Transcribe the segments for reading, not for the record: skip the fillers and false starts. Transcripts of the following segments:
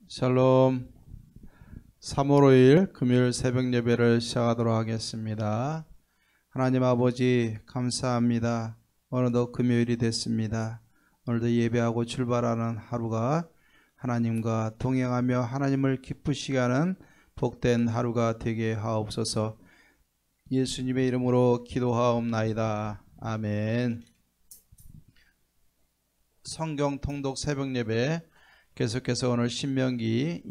샬롬. 3월 5일 금요일 새벽 예배를 시작하도록 하겠습니다. 하나님 아버지 감사합니다. 오늘도 금요일이 됐습니다. 오늘도 예배하고 출발하는 하루가 하나님과 동행하며 하나님을 기쁘시게 하는 복된 하루가 되게 하옵소서. 예수님의 이름으로 기도하옵나이다. 아멘. 성경 통독 새벽 예배 계속해서 오늘 신명기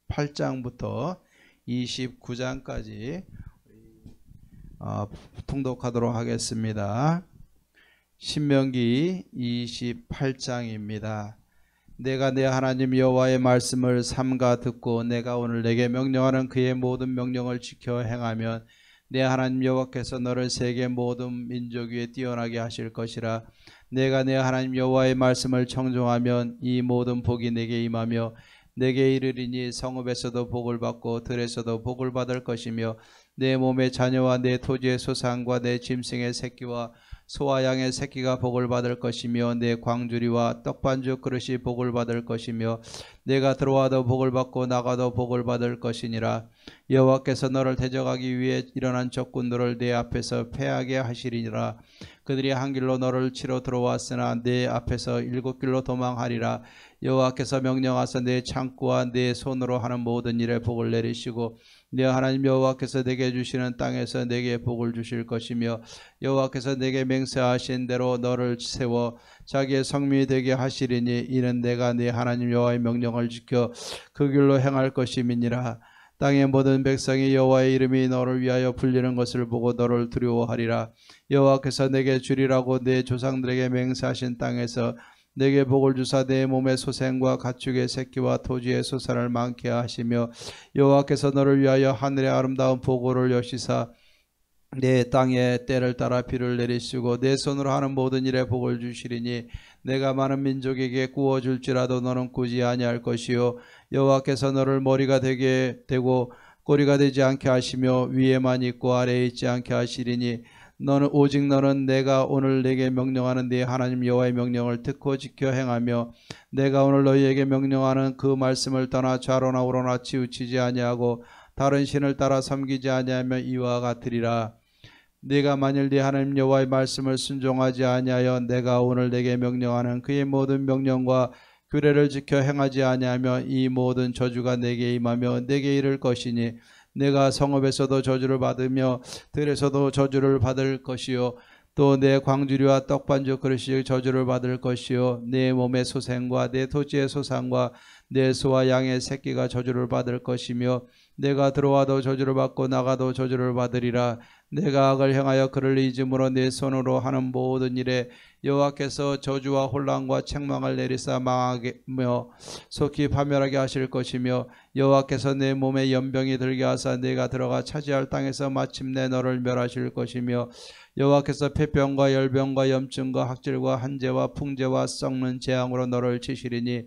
28장부터 29장까지 통독하도록 하겠습니다. 신명기 28장입니다. 내가 내 하나님 여호와의 말씀을 삼가 듣고 내가 오늘 내게 명령하는 그의 모든 명령을 지켜 행하면 내 하나님 여호와께서 너를 세계 모든 민족 위에 뛰어나게 하실 것이라. 내가 내 하나님 여호와의 말씀을 청종하면 이 모든 복이 내게 임하며 내게 이르리니 성읍에서도 복을 받고 들에서도 복을 받을 것이며 내 몸의 자녀와 내 토지의 소산과 내 짐승의 새끼와 소와 양의 새끼가 복을 받을 것이며 내 광주리와 떡반죽 그릇이 복을 받을 것이며 내가 들어와도 복을 받고 나가도 복을 받을 것이니라. 여호와께서 너를 대적하기 위해 일어난 적군들을 내 앞에서 패하게 하시리니라. 그들이 한 길로 너를 치러 들어왔으나 내 앞에서 7길로 도망하리라. 여호와께서 명령하사 내 창고와 내 손으로 하는 모든 일에 복을 내리시고 내 하나님 여호와께서 내게 주시는 땅에서 내게 복을 주실 것이며 여호와께서 내게 맹세하신 대로 너를 세워 자기의 성민이 되게 하시리니 이는 내가 네 하나님 여호와의 명령을 지켜 그 길로 행할 것임이니라. 땅의 모든 백성이 여호와의 이름이 너를 위하여 불리는 것을 보고 너를 두려워하리라. 여호와께서 내게 주리라고 내 조상들에게 맹세하신 땅에서 내게 복을 주사 내 몸의 소생과 가축의 새끼와 토지의 소산을 많게 하시며 여호와께서 너를 위하여 하늘의 아름다운 보고를 여시사 내 땅에 때를 따라 비를 내리시고 내 손으로 하는 모든 일에 복을 주시리니 내가 많은 민족에게 구워줄지라도 너는 꾸지 아니할 것이요 여호와께서 너를 머리가 되게 되고 꼬리가 되지 않게 하시며 위에만 있고 아래에 있지 않게 하시리니 오직 너는 내가 오늘 내게 명령하는 네 하나님 여호와의 명령을 듣고 지켜 행하며 내가 오늘 너희에게 명령하는 그 말씀을 떠나 좌로나 우로나 치우치지 아니하고 다른 신을 따라 섬기지 아니하며 이와 같으리라. 네가 만일 네 하나님 여호와의 말씀을 순종하지 아니하여 내가 오늘 내게 명령하는 그의 모든 명령과 규례를 지켜 행하지 아니하며 이 모든 저주가 내게 임하며 내게 이를 것이니 내가 성읍에서도 저주를 받으며 들에서도 저주를 받을 것이요 또 내 광주리와 떡반죽 그릇이 저주를 받을 것이요 내 몸의 소생과 내 토지의 소산과 내 소와 양의 새끼가 저주를 받을 것이며 내가 들어와도 저주를 받고 나가도 저주를 받으리라. 내가 악을 행하여 그를 잊음으로 내 손으로 하는 모든 일에 여호와께서 저주와 혼란과 책망을 내리사 망하며 속히 파멸하게 하실 것이며 여호와께서 내 몸에 연병이 들게 하사 내가 들어가 차지할 땅에서 마침내 너를 멸하실 것이며 여호와께서 폐병과 열병과 염증과 학질과 한재와 풍재와 썩는 재앙으로 너를 치시리니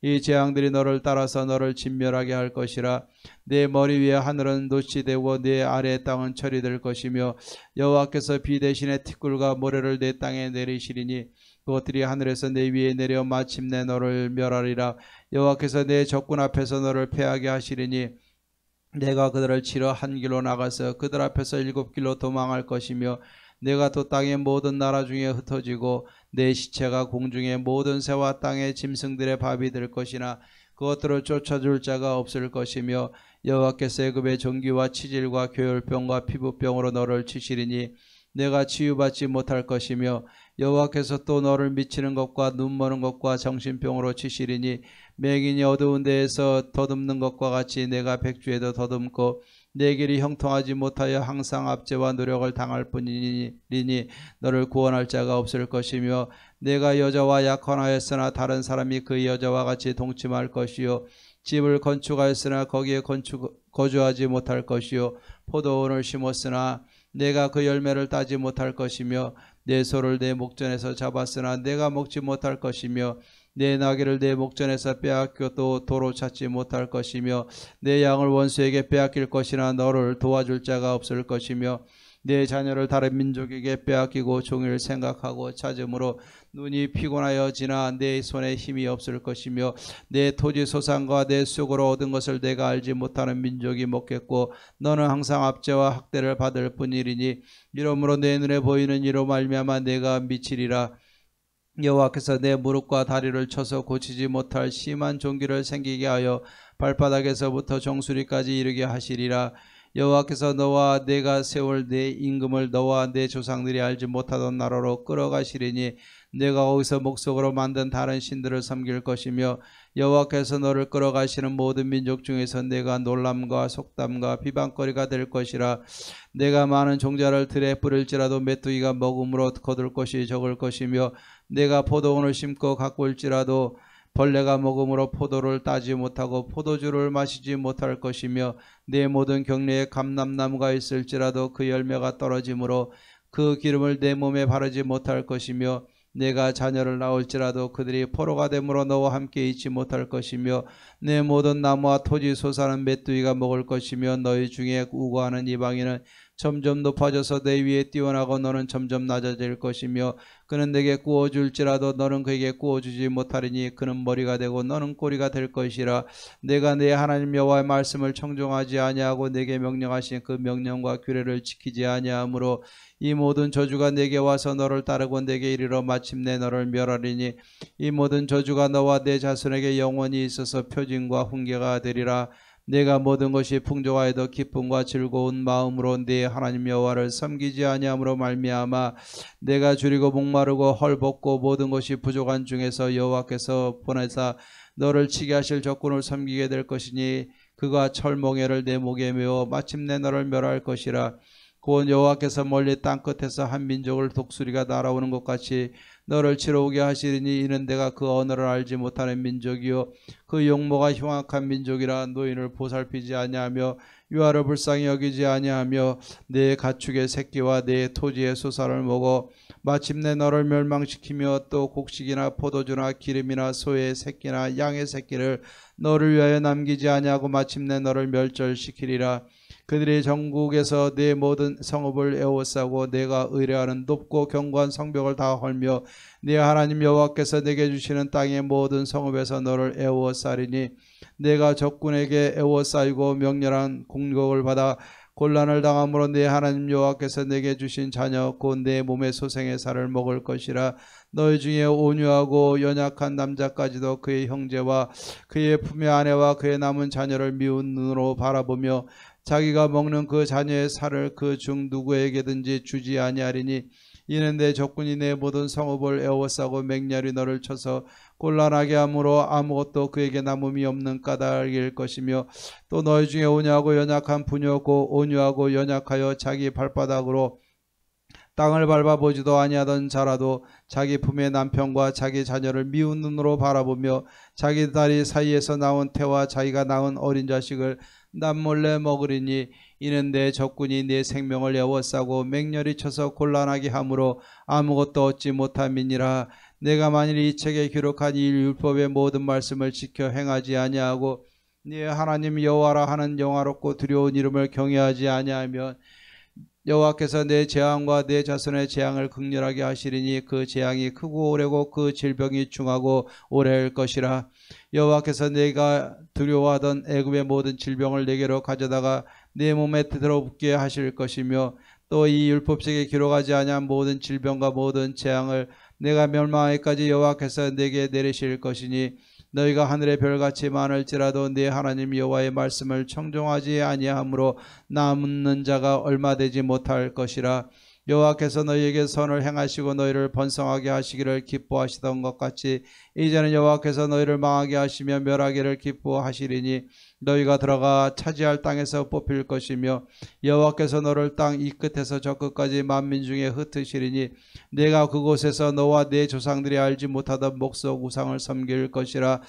이 재앙들이 너를 따라서 너를 진멸하게 할 것이라. 내 머리 위에 하늘은 돛이 되고 내 아래 땅은 철이 될 것이며 여호와께서 비 대신에 티끌과 모래를 내 땅에 내리시리니 그것들이 하늘에서 내 위에 내려 마침내 너를 멸하리라. 여호와께서 내 적군 앞에서 너를 패하게 하시리니 내가 그들을 치러 한 길로 나가서 그들 앞에서 7길로 도망할 것이며 내가 또 땅의 모든 나라 중에 흩어지고 내 시체가 공중의 모든 새와 땅의 짐승들의 밥이 될 것이나 그것들을 쫓아줄 자가 없을 것이며 여호와께서 애굽의 전기와 치질과 교열병과 피부병으로 너를 치시리니 내가 치유받지 못할 것이며 여호와께서 또 너를 미치는 것과 눈머는 것과 정신병으로 치시리니 맹인이 어두운 데에서 더듬는 것과 같이 내가 백주에도 더듬고 내 길이 형통하지 못하여 항상 압제와 노력을 당할 뿐이니 너를 구원할 자가 없을 것이며 내가 여자와 약혼하였으나 다른 사람이 그 여자와 같이 동침할 것이요 집을 건축하였으나 거기에 거주하지 못할 것이요 포도원을 심었으나 내가 그 열매를 따지 못할 것이며 내 소를 내 목전에서 잡았으나 내가 먹지 못할 것이며 내 나귀를 내 목전에서 빼앗겨도 도로 찾지 못할 것이며 내 양을 원수에게 빼앗길 것이나 너를 도와줄 자가 없을 것이며 내 자녀를 다른 민족에게 빼앗기고 종일 생각하고 찾음으로 눈이 피곤하여지나 내 손에 힘이 없을 것이며 내 토지 소산과 내 수고로 얻은 것을 내가 알지 못하는 민족이 먹겠고 너는 항상 압제와 학대를 받을 뿐이리니 이러므로 내 눈에 보이는 이로 말미암아 내가 미치리라. 여호와께서 내 무릎과 다리를 쳐서 고치지 못할 심한 종기를 생기게 하여 발바닥에서부터 정수리까지 이르게 하시리라. 여호와께서 너와 내가 세울 내 임금을 너와 내 조상들이 알지 못하던 나라로 끌어가시리니 내가 거기서 목석으로 만든 다른 신들을 섬길 것이며 여호와께서 너를 끌어가시는 모든 민족 중에서 내가 놀람과 속담과 비방거리가 될 것이라. 내가 많은 종자를 들에 뿌릴지라도 메뚜기가 먹음으로 거둘 것이 적을 것이며 내가 포도원을 심고 가꿀지라도 벌레가 먹음으로 포도를 따지 못하고 포도주를 마시지 못할 것이며 내 모든 경내에 감람나무가 있을지라도 그 열매가 떨어지므로 그 기름을 내 몸에 바르지 못할 것이며 내가 자녀를 낳을지라도 그들이 포로가 되므로 너와 함께 있지 못할 것이며 내 모든 나무와 토지 소사는 메뚜기가 먹을 것이며 너희 중에 우고하는 이방인은 점점 높아져서 내 위에 뛰어나고 너는 점점 낮아질 것이며 그는 내게 구워줄지라도 너는 그에게 구워주지 못하리니 그는 머리가 되고 너는 꼬리가 될 것이라. 내가 내 하나님 여호와의 말씀을 청종하지 아니하고 내게 명령하신 그 명령과 규례를 지키지 아니하므로 이 모든 저주가 내게 와서 너를 따르고 내게 이르러 마침내 너를 멸하리니 이 모든 저주가 너와 내 자손에게 영원히 있어서 표징과 훈계가 되리라. 내가 모든 것이 풍족하여도 기쁨과 즐거운 마음으로 네 하나님 여호와를 섬기지 아니함으로 말미암아 내가 줄이고 목마르고 헐벗고 모든 것이 부족한 중에서 여호와께서 보내사 너를 치게 하실 적군을 섬기게 될 것이니 그가 철몽에를 내 목에 메어 마침내 너를 멸할 것이라. 곧 여호와께서 멀리 땅끝에서 한 민족을 독수리가 날아오는 것 같이 너를 치러 오게 하시리니 이는 내가 그 언어를 알지 못하는 민족이요 그 용모가 흉악한 민족이라. 노인을 보살피지 아니하며 유아를 불쌍히 여기지 아니하며 내 가축의 새끼와 내 토지의 소사를 먹어 마침내 너를 멸망시키며 또 곡식이나 포도주나 기름이나 소의 새끼나 양의 새끼를 너를 위하여 남기지 아니하고 마침내 너를 멸절시키리라. 그들이 전국에서 네 모든 성읍을 에워싸고 내가 의뢰하는 높고 견고한 성벽을 다 헐며 네 하나님 여호와께서 내게 주시는 땅의 모든 성읍에서 너를 에워싸리니 내가 적군에게 에워싸이고 명렬한 공격을 받아 곤란을 당함으로 네 하나님 여호와께서 내게 주신 자녀 곧 내 몸의 소생의 살을 먹을 것이라. 너희 중에 온유하고 연약한 남자까지도 그의 형제와 그의 품의 아내와 그의 남은 자녀를 미운 눈으로 바라보며 자기가 먹는 그 자녀의 살을 그 중 누구에게든지 주지 아니하리니 이는 내 적군이 내 모든 성읍을 에워싸고 맹렬히 너를 쳐서 곤란하게 함으로 아무것도 그에게 남음이 없는 까닭일 것이며 또 너희 중에 온유하고 연약한 부녀고 온유하고 연약하여 자기 발바닥으로 땅을 밟아보지도 아니하던 자라도 자기 품의 남편과 자기 자녀를 미운 눈으로 바라보며 자기 다리 사이에서 나온 태와 자기가 낳은 어린 자식을 남몰래 먹으리니 이는 내 적군이 내 생명을 에워싸고 맹렬히 쳐서 곤란하게 함으로 아무것도 얻지 못함이니라. 내가 만일 이 책에 기록한 이 율법의 모든 말씀을 지켜 행하지 아니하고 네 하나님 여호와라 하는 영화롭고 두려운 이름을 경외하지 아니하면 여호와께서 내 재앙과 내 자손의 재앙을 극렬하게 하시리니 그 재앙이 크고 오래고 그 질병이 중하고 오래일 것이라. 여호와께서 내가 두려워하던 애굽의 모든 질병을 내게로 가져다가 내 몸에 들어붙게 하실 것이며 또 이 율법책에 기록하지 아니한 모든 질병과 모든 재앙을 내가 멸망하기까지 여호와께서 내게 내리실 것이니 너희가 하늘의 별같이 많을지라도 네 하나님 여호와의 말씀을 청종하지 아니하므로 남는 자가 얼마 되지 못할 것이라. 여호와께서 너희에게 선을 행하시고 너희를 번성하게 하시기를 기뻐하시던 것 같이 이제는 여호와께서 너희를 망하게 하시며 멸하기를 기뻐하시리니 너희가 들어가 차지할 땅에서 뽑힐 것이며 여호와께서 너를 땅 이 끝에서 저 끝까지 만민 중에 흩으시리니 내가 그곳에서 너와 네 조상들이 알지 못하던 목석 우상을 섬길 것이라.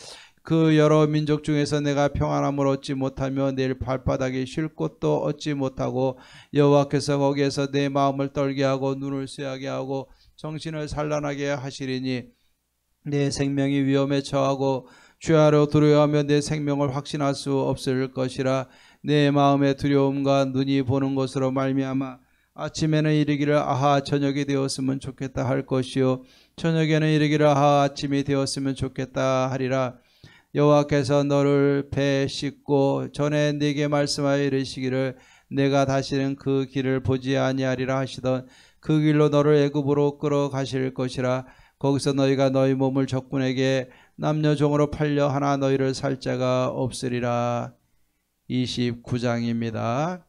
그 여러 민족 중에서 내가 평안함을 얻지 못하며 내 발바닥에 쉴 곳도 얻지 못하고 여호와께서 거기에서 내 마음을 떨게 하고 눈을 쇠하게 하고 정신을 산란하게 하시리니 내 생명이 위험에 처하고 죄하려 두려워하며 내 생명을 확신할 수 없을 것이라. 내 마음의 두려움과 눈이 보는 것으로 말미암아 아침에는 이르기를 아하 저녁이 되었으면 좋겠다 할 것이요 저녁에는 이르기를 아하 아침이 되었으면 좋겠다 하리라. 여호와께서 너를 배 씻고 전에 네게 말씀하여 이르시기를 내가 다시는 그 길을 보지 아니하리라 하시던 그 길로 너를 애굽으로 끌어가실 것이라. 거기서 너희가 너희 몸을 적군에게 남녀종으로 팔려 하나 너희를 살 자가 없으리라. 29장입니다.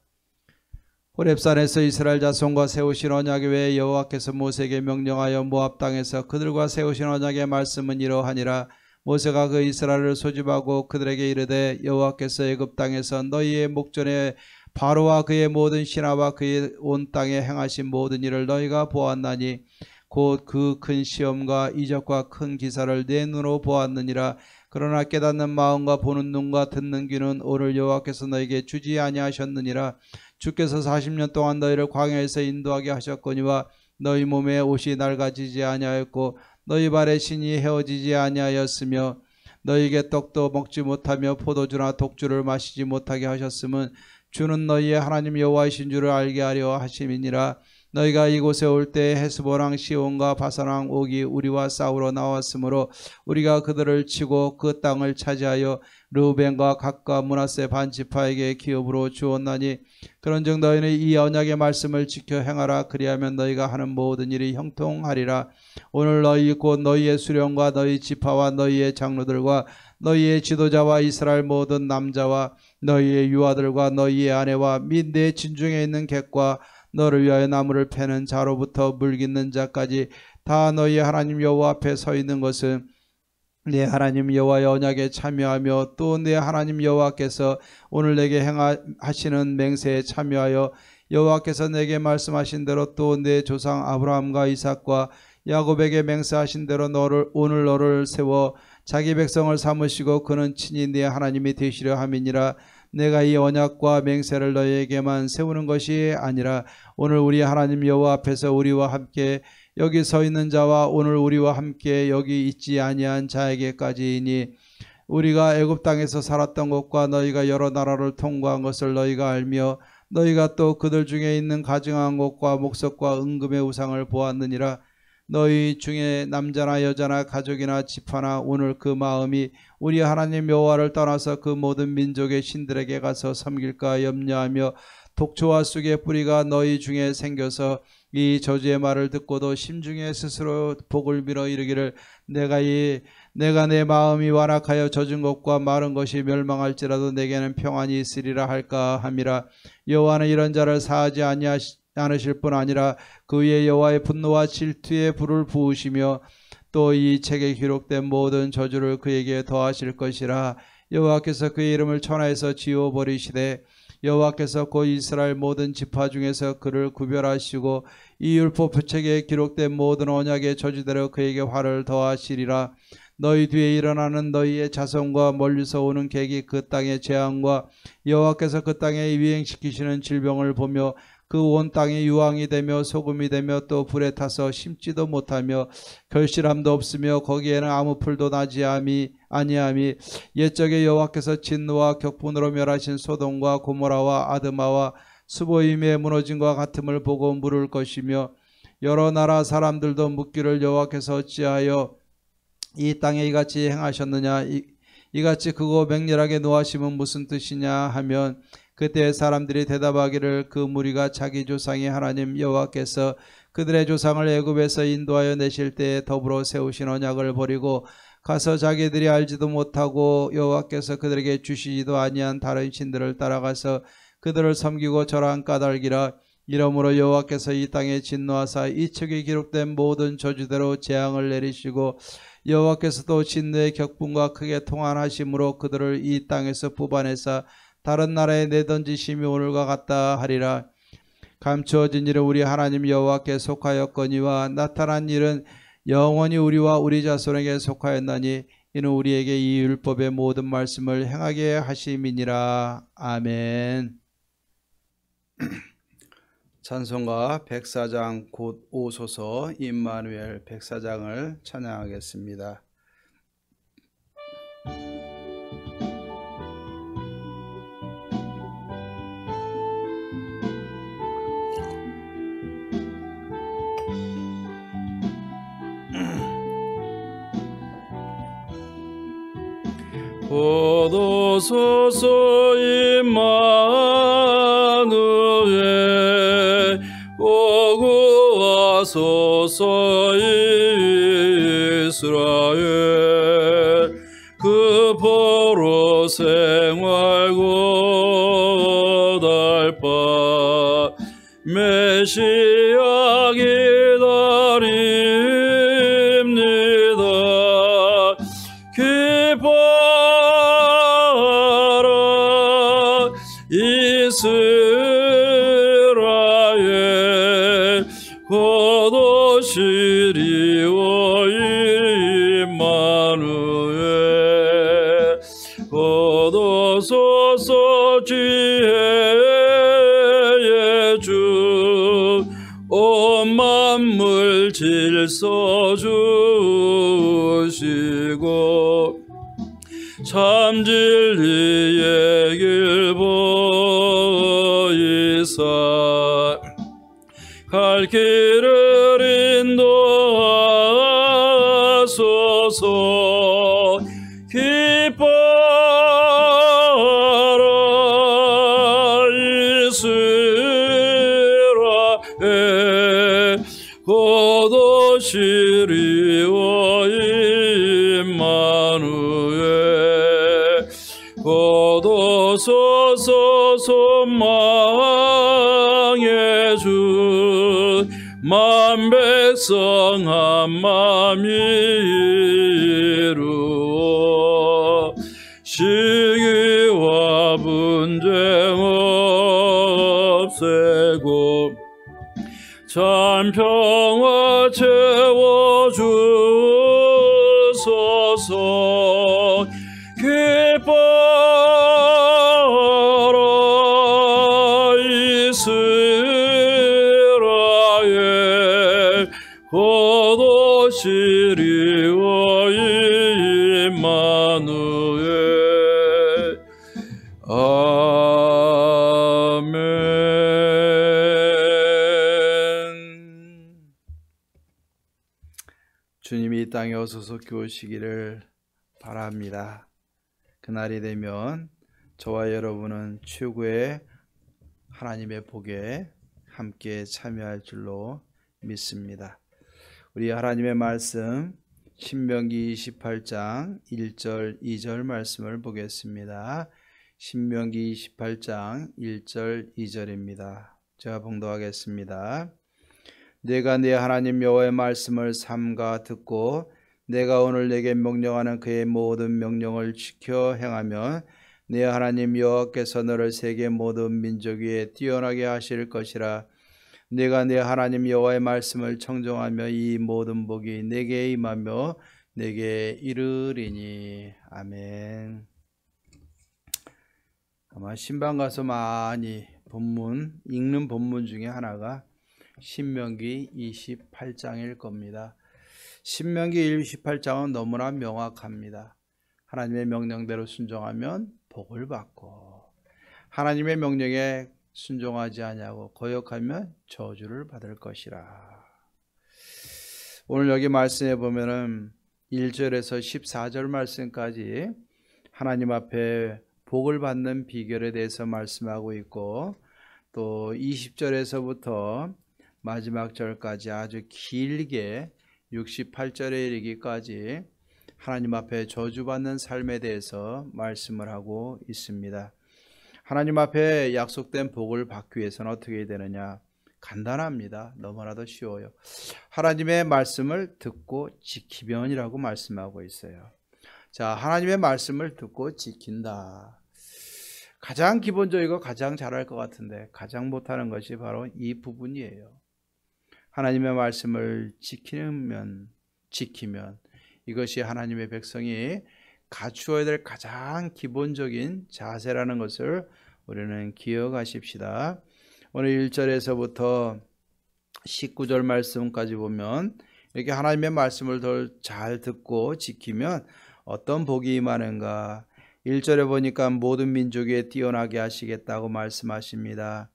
호렙산에서 이스라엘 자손과 세우신 언약의 외에 여호와께서 모세에게 명령하여 모압 땅에서 그들과 세우신 언약의 말씀은 이러하니라. 모세가 그 이스라엘을 소집하고 그들에게 이르되 여호와께서 애굽 땅에서 너희의 목전에 바로와 그의 모든 신하와 그의 온 땅에 행하신 모든 일을 너희가 보았나니 곧 그 큰 시험과 이적과 큰 기사를 내 눈으로 보았느니라. 그러나 깨닫는 마음과 보는 눈과 듣는 귀는 오늘 여호와께서 너희에게 주지 아니하셨느니라. 주께서 40년 동안 너희를 광야에서 인도하게 하셨거니와 너희 몸에 옷이 낡아지지 아니하였고 너희 발에 신이 헤어지지 아니하였으며 너희에게 떡도 먹지 못하며 포도주나 독주를 마시지 못하게 하셨음은 주는 너희의 하나님 여호와이신 줄을 알게 하려 하심이니라. 너희가 이곳에 올 때 헤스보랑 시온과 바산왕 옥이 우리와 싸우러 나왔으므로 우리가 그들을 치고 그 땅을 차지하여 르우벤과 gad과 므낫세 반 지파에게 기업으로 주었나니 그런즉 너희는 이 언약의 말씀을 지켜 행하라. 그리하면 너희가 하는 모든 일이 형통하리라. 오늘 너희 곧 너희의 수령과 너희 지파와 너희의 장로들과 너희의 지도자와 이스라엘 모든 남자와 너희의 유아들과 너희의 아내와 및 내 진중에 있는 객과 너를 위하여 나무를 패는 자로부터 물 깃는 자까지 다 너희 하나님 여호와 앞에 서 있는 것은 내 하나님 여호와의 언약에 참여하며 또 내 하나님 여호와께서 오늘 내게 행하시는 맹세에 참여하여 여호와께서 내게 말씀하신 대로 또 내 조상 아브라함과 이삭과 야곱에게 맹세하신 대로 오늘 너를 세워 자기 백성을 삼으시고 그는 친히 네 하나님이 되시려 함이니라. 내가 이 언약과 맹세를 너희에게만 세우는 것이 아니라 오늘 우리 하나님 여호와 앞에서 우리와 함께 여기 서 있는 자와 오늘 우리와 함께 여기 있지 아니한 자에게까지이니 우리가 애굽 땅에서 살았던 것과 너희가 여러 나라를 통과한 것을 너희가 알며 너희가 또 그들 중에 있는 가증한 것과 목석과 은금의 우상을 보았느니라. 너희 중에 남자나 여자나 가족이나 지파나 오늘 그 마음이 우리 하나님 여호와를 떠나서 그 모든 민족의 신들에게 가서 섬길까 염려하며 독초와 쑥의 뿌리가 너희 중에 생겨서 이 저주의 말을 듣고도 심중에 스스로 복을 빌어 이르기를 내가 내 마음이 완악하여 젖은 것과 마른 것이 멸망할지라도 내게는 평안이 있으리라 할까 함이라. 여호와는 이런 자를 사하지 않으실 뿐 아니라 그 위에 여호와의 분노와 질투의 불을 부으시며 또 이 책에 기록된 모든 저주를 그에게 더하실 것이라. 여호와께서 그의 이름을 천하에서 지워버리시되 여호와께서 곧 이스라엘 모든 지파 중에서 그를 구별하시고 이 율법책에 기록된 모든 언약의 저주대로 그에게 화를 더하시리라. 너희 뒤에 일어나는 너희의 자손과 멀리서 오는 객이 그 땅의 재앙과 여호와께서 그 땅에 유행시키시는 질병을 보며 그 온 땅이 유황이 되며 소금이 되며 또 불에 타서 심지도 못하며 결실함도 없으며 거기에는 아무 풀도 나지 아니함이 옛적에 여호와께서 진노와 격분으로 멸하신 소돔과 고모라와 아드마와 스보임의 무너짐과 같음을 보고 물을 것이며 여러 나라 사람들도 묻기를 여호와께서 어찌하여 이 땅에 이같이 행하셨느냐 이같이 크고 맹렬하게 노하심은 무슨 뜻이냐 하면 그때 사람들이 대답하기를 그 무리가 자기 조상의 하나님 여호와께서 그들의 조상을 애굽에서 인도하여 내실 때에 더불어 세우신 언약을 버리고 가서 자기들이 알지도 못하고 여호와께서 그들에게 주시지도 아니한 다른 신들을 따라가서 그들을 섬기고 절한 까닭이라. 이러므로 여호와께서 이 땅에 진노하사 이 책에 기록된 모든 저주대로 재앙을 내리시고 여호와께서도 진노의 격분과 크게 통한하심으로 그들을 이 땅에서 뽑아내사 다른 나라에 내던지심이 오늘과 같다 하리라. 감추어진 일은 우리 하나님 여호와께 속하였거니와 나타난 일은 영원히 우리와 우리 자손에게 속하였나니 이는 우리에게 이 율법의 모든 말씀을 행하게 하심이니라. 아멘. 찬송가 104장 곧 오소서 임마누엘 104장을 찬양하겠습니다. 보도소서 임마누엘 오고 와소서 이스라엘 그 보로 생활 고달파 메시아 기다립니다. 기뻐라 이스라엘 곧 오시리오 임마누엘 곧 오소서 지혜의 주 온 만물 질서 주시고 참 진리의 길 보이사 갈 길을 인도하소서. 기뻐라 이스라엘 곧 오시리오 임마누엘 곧 오소서. 소망의 주 만 백성 한마음 이루어 시기와 분쟁 없애고 참 평화 채워주소서. 기뻐라 이스라엘 곧 오시리오 임마누엘. 아멘. 주님이 이 땅에 어서서 오시기를 바랍니다. 그날이 되면 저와 여러분은 최고의 하나님의 복에 함께 참여할 줄로 믿습니다. 우리 하나님의 말씀 신명기 28장 1절 2절 말씀을 보겠습니다. 신명기 28장 1절 2절입니다. 제가 봉독하겠습니다. 내가 네 하나님 여호와의 말씀을 삼가 듣고 내가 오늘 내게 명령하는 그의 모든 명령을 지켜 행하면 네 하나님 여호와께서 너를 세계 모든 민족 위에 뛰어나게 하실 것이라. 내가 네 하나님 여호와의 말씀을 청종하며 이 모든 복이 내게 임하며 내게 이르리니. 아멘. 아마 신방 가서 많이 읽는 본문 중에 하나가 신명기 28장일 겁니다. 신명기 28장은 너무나 명확합니다. 하나님의 명령대로 순종하면 복을 받고 하나님의 명령에 순종하지 아니하고 거역하면 저주를 받을 것이라. 오늘 여기 말씀에 보면은 1절에서 14절 말씀까지 하나님 앞에 복을 받는 비결에 대해서 말씀하고 있고, 또 20절에서부터 마지막 절까지 아주 길게 68절에 이르기까지 하나님 앞에 저주받는 삶에 대해서 말씀을 하고 있습니다. 하나님 앞에 약속된 복을 받기 위해서는 어떻게 해야 되느냐? 간단합니다. 너무나도 쉬워요. 하나님의 말씀을 듣고 지키면이라고 말씀하고 있어요. 자, 하나님의 말씀을 듣고 지킨다. 가장 기본적이고 가장 잘할 것 같은데 가장 못하는 것이 바로 이 부분이에요. 하나님의 말씀을 지키면 이것이 하나님의 백성이 갖추어야 될 가장 기본적인 자세라는 것을 우리는 기억하십시다. 오늘 1절에서부터 19절 말씀까지 보면 이렇게 하나님의 말씀을 더 잘 듣고 지키면 어떤 복이 임하는가. 1절에 보니까 모든 민족에 뛰어나게 하시겠다고 말씀하십니다.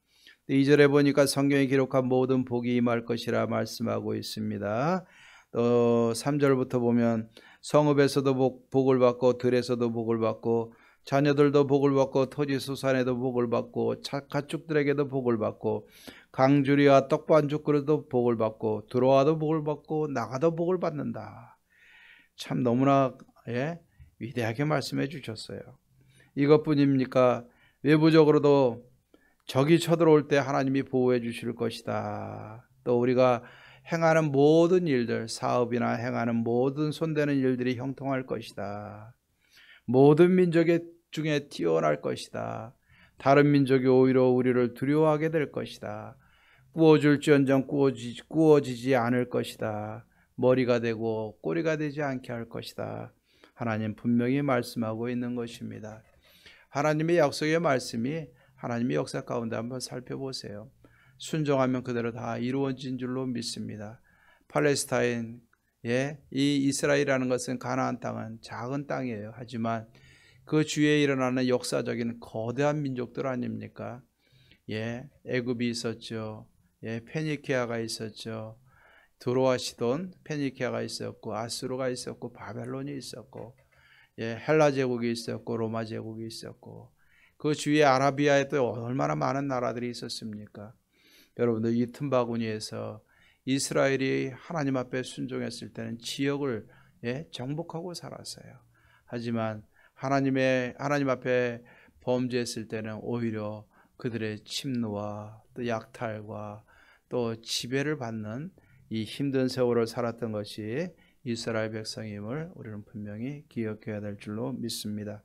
2절에 보니까 성경에 기록한 모든 복이 임할 것이라 말씀하고 있습니다. 또 3절부터 보면 성읍에서도 복을 받고 들에서도 복을 받고 자녀들도 복을 받고 토지 수산에도 복을 받고 가축들에게도 복을 받고 강주리와 떡반죽 그릇도 복을 받고 들어와도 복을 받고 나가도 복을 받는다. 참 너무나 위대하게 말씀해 주셨어요. 이것뿐입니까? 외부적으로도 적이 쳐들어올 때 하나님이 보호해 주실 것이다. 또 우리가 행하는 모든 일들, 사업이나 행하는 모든 손대는 일들이 형통할 것이다. 모든 민족 중에 뛰어날 것이다. 다른 민족이 오히려 우리를 두려워하게 될 것이다. 꾸어줄지언정 꾸어지지 않을 것이다. 머리가 되고 꼬리가 되지 않게 할 것이다. 하나님 분명히 말씀하고 있는 것입니다. 하나님의 약속의 말씀이 하나님의 역사 가운데 한번 살펴보세요. 순종하면 그대로 다 이루어진 줄로 믿습니다. 팔레스타인, 이 이스라엘이라는 것은 가나안 땅은 작은 땅이에요. 하지만 그 주위에 일어나는 역사적인 거대한 민족들 아닙니까? 애굽이 있었죠. 페니키아가 있었죠. 두로와 시돈, 페니키아가 있었고 아수르가 있었고 바벨론이 있었고 헬라 제국이 있었고 로마 제국이 있었고 그 주위에 아라비아에 또 얼마나 많은 나라들이 있었습니까? 여러분들 이 틈바구니에서 이스라엘이 하나님 앞에 순종했을 때는 지역을 정복하고 살았어요. 하지만 하나님 앞에 범죄했을 때는 오히려 그들의 침노와 또 약탈과 또 지배를 받는 이 힘든 세월을 살았던 것이 이스라엘 백성임을 우리는 분명히 기억해야 될 줄로 믿습니다.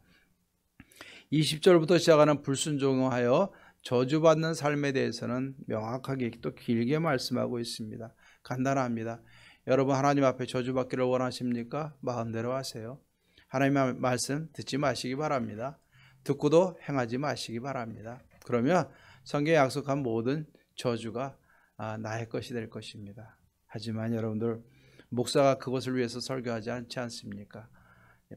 20절부터 시작하는 불순종하여 저주받는 삶에 대해서는 명확하게 또 길게 말씀하고 있습니다. 간단합니다. 여러분 하나님 앞에 저주받기를 원하십니까? 마음대로 하세요. 하나님의 말씀 듣지 마시기 바랍니다. 듣고도 행하지 마시기 바랍니다. 그러면 성경에 약속한 모든 저주가 나의 것이 될 것입니다. 하지만 여러분들 목사가 그것을 위해서 설교하지 않지 않습니까?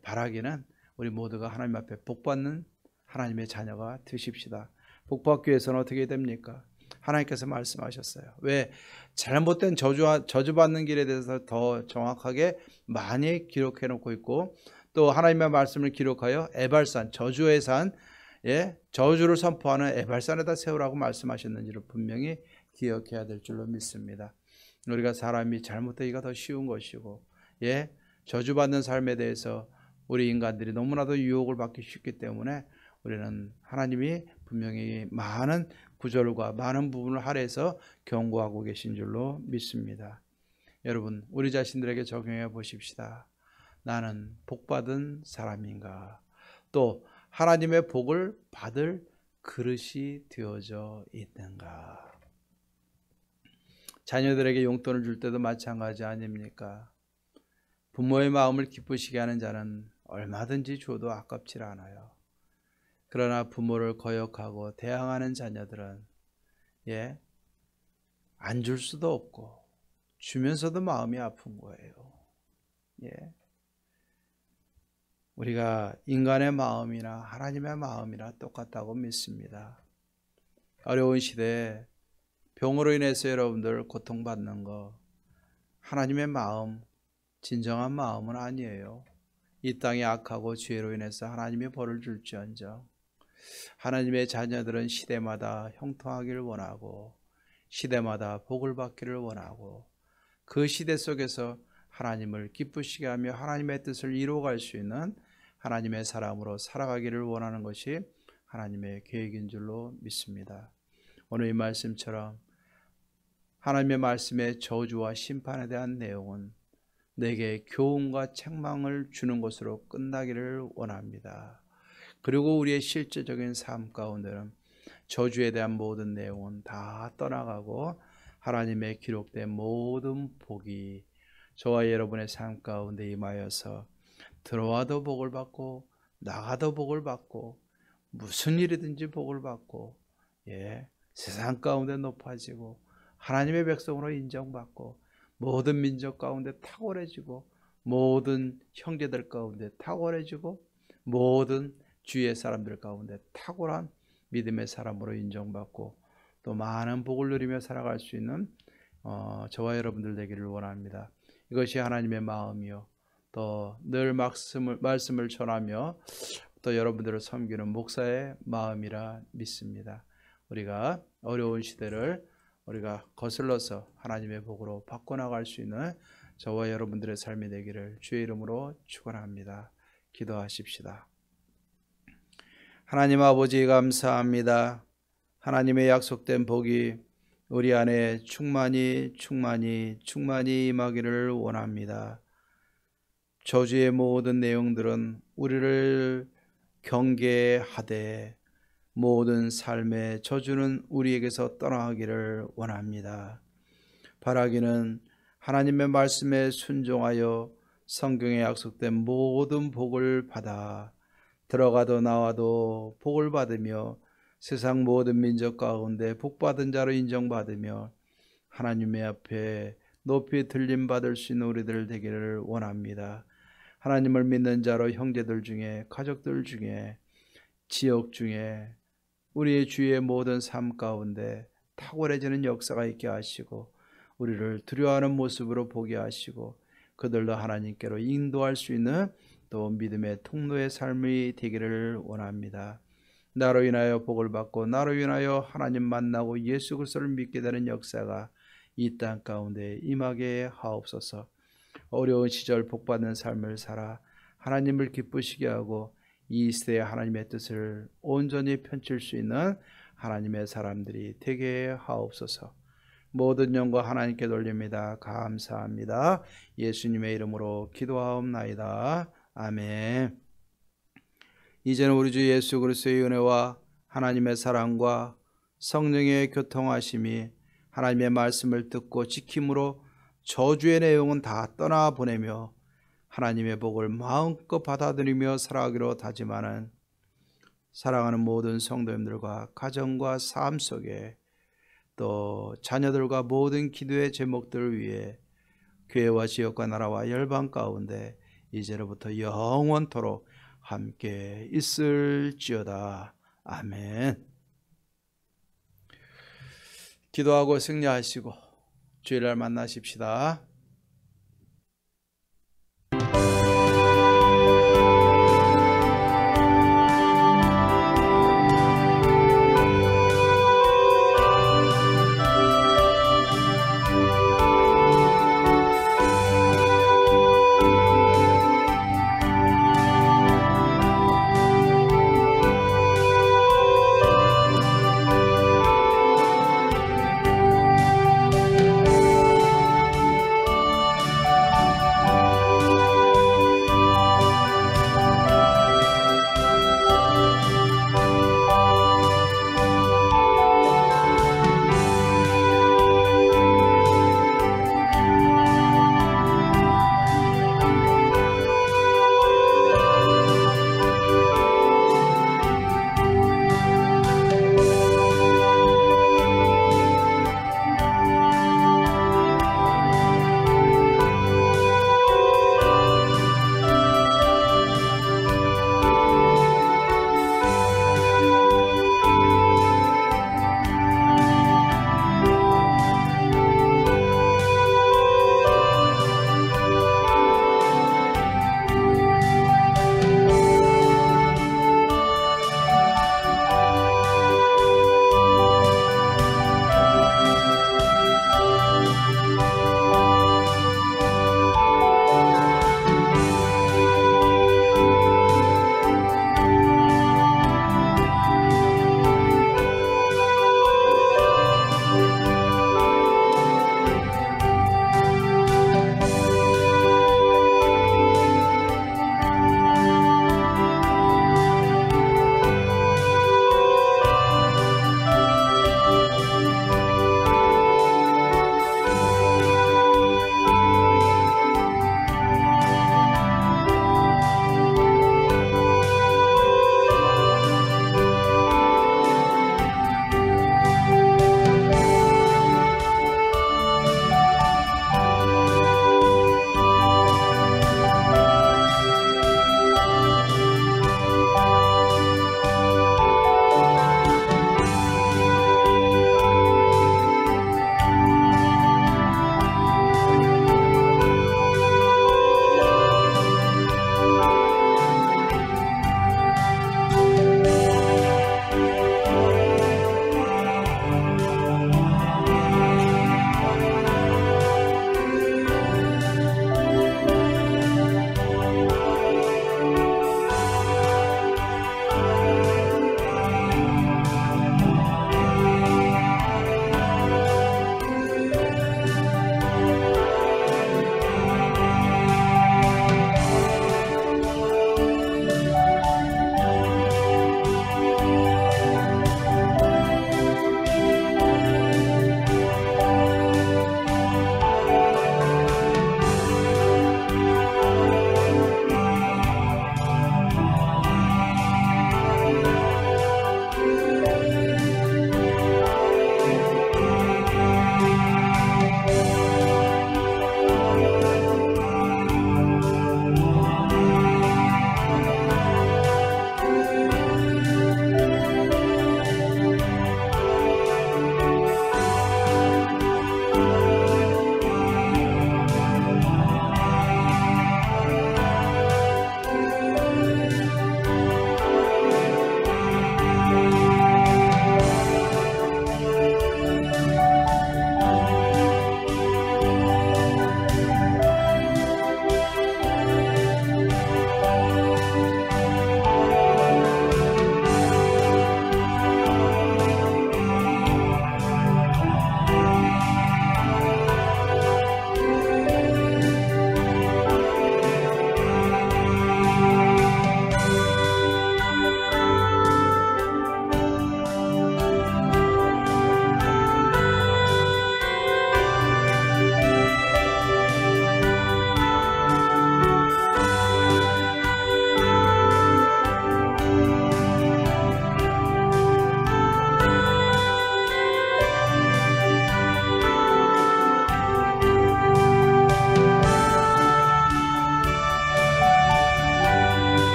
바라기는 우리 모두가 하나님 앞에 복받는 하나님의 자녀가 되십시다. 복받기 위해서는 어떻게 됩니까? 하나님께서 말씀하셨어요. 왜? 잘못된 저주받는 길에 대해서 더 정확하게 많이 기록해 놓고 있고 또 하나님의 말씀을 기록하여 에발산, 저주의 산, 저주를 선포하는 에발산에다 세우라고 말씀하셨는지를 분명히 기억해야 될 줄로 믿습니다. 우리가 사람이 잘못되기가 더 쉬운 것이고 저주받는 삶에 대해서 우리 인간들이 너무나도 유혹을 받기 쉽기 때문에 우리는 하나님이 분명히 많은 구절과 많은 부분을 할애해서 경고하고 계신 줄로 믿습니다. 여러분 우리 자신들에게 적용해 보십시다. 나는 복받은 사람인가? 또 하나님의 복을 받을 그릇이 되어져 있는가? 자녀들에게 용돈을 줄 때도 마찬가지 아닙니까? 부모의 마음을 기쁘시게 하는 자는 얼마든지 줘도 아깝지 않아요. 그러나 부모를 거역하고 대항하는 자녀들은 안 줄 수도 없고 주면서도 마음이 아픈 거예요. 우리가 인간의 마음이나 하나님의 마음이나 똑같다고 믿습니다. 어려운 시대에 병으로 인해서 여러분들 고통받는 거 하나님의 마음, 진정한 마음은 아니에요. 이 땅이 악하고 죄로 인해서 하나님이 벌을 줄지언정 하나님의 자녀들은 시대마다 형통하기를 원하고 시대마다 복을 받기를 원하고 그 시대 속에서 하나님을 기쁘시게 하며 하나님의 뜻을 이루어갈 수 있는 하나님의 사람으로 살아가기를 원하는 것이 하나님의 계획인 줄로 믿습니다. 오늘 이 말씀처럼 하나님의 말씀의 저주와 심판에 대한 내용은 내게 교훈과 책망을 주는 것으로 끝나기를 원합니다. 그리고 우리의 실제적인 삶 가운데는 저주에 대한 모든 내용은 다 떠나가고 하나님의 기록된 모든 복이 저와 여러분의 삶 가운데 임하여서 들어와도 복을 받고 나가도 복을 받고 무슨 일이든지 복을 받고 세상 가운데 높아지고 하나님의 백성으로 인정받고 모든 민족 가운데 탁월해지고 모든 형제들 가운데 탁월해지고 모든 주위의 사람들 가운데 탁월한 믿음의 사람으로 인정받고 또 많은 복을 누리며 살아갈 수 있는 저와 여러분들 되기를 원합니다. 이것이 하나님의 마음이요 또 늘 말씀을 전하며 또 여러분들을 섬기는 목사의 마음이라 믿습니다. 우리가 어려운 시대를 우리가 거슬러서 하나님의 복으로 바꿔나갈 수 있는 저와 여러분들의 삶이 되기를 주의 이름으로 축원합니다. 기도하십시다. 하나님 아버지 감사합니다. 하나님의 약속된 복이 우리 안에 충만히 임하기를 원합니다. 저주의 모든 내용들은 우리를 경계하되 모든 삶의 저주는 우리에게서 떠나기를 원합니다. 바라기는 하나님의 말씀에 순종하여 성경에 약속된 모든 복을 받아 들어가도 나와도 복을 받으며 세상 모든 민족 가운데 복받은 자로 인정받으며 하나님의 앞에 높이 들림받을 수 있는 우리들 되기를 원합니다. 하나님을 믿는 자로 형제들 중에, 가족들 중에, 지역 중에 우리의 주위의 모든 삶 가운데 탁월해지는 역사가 있게 하시고 우리를 두려워하는 모습으로 보게 하시고 그들도 하나님께로 인도할 수 있는 또 믿음의 통로의 삶이 되기를 원합니다. 나로 인하여 복을 받고 나로 인하여 하나님 만나고 예수 그리스도를 믿게 되는 역사가 이 땅 가운데 임하게 하옵소서. 어려운 시절 복받는 삶을 살아 하나님을 기쁘시게 하고 이 시대에 하나님의 뜻을 온전히 펼칠 수 있는 하나님의 사람들이 되게 하옵소서. 모든 영광 하나님께 돌립니다. 감사합니다. 예수님의 이름으로 기도하옵나이다. 아멘. 이제는 우리 주 예수 그리스도의 은혜와 하나님의 사랑과 성령의 교통하심이 하나님의 말씀을 듣고 지킴으로 저주의 내용은 다 떠나보내며 하나님의 복을 마음껏 받아들이며 살아가기로 다짐하는 사랑하는 모든 성도님들과 가정과 삶 속에 또 자녀들과 모든 기도의 제목들을 위해 교회와 지역과 나라와 열방 가운데 이제로부터 영원토록 함께 있을지어다. 아멘. 기도하고 승리하시고 주일날 만나십시다.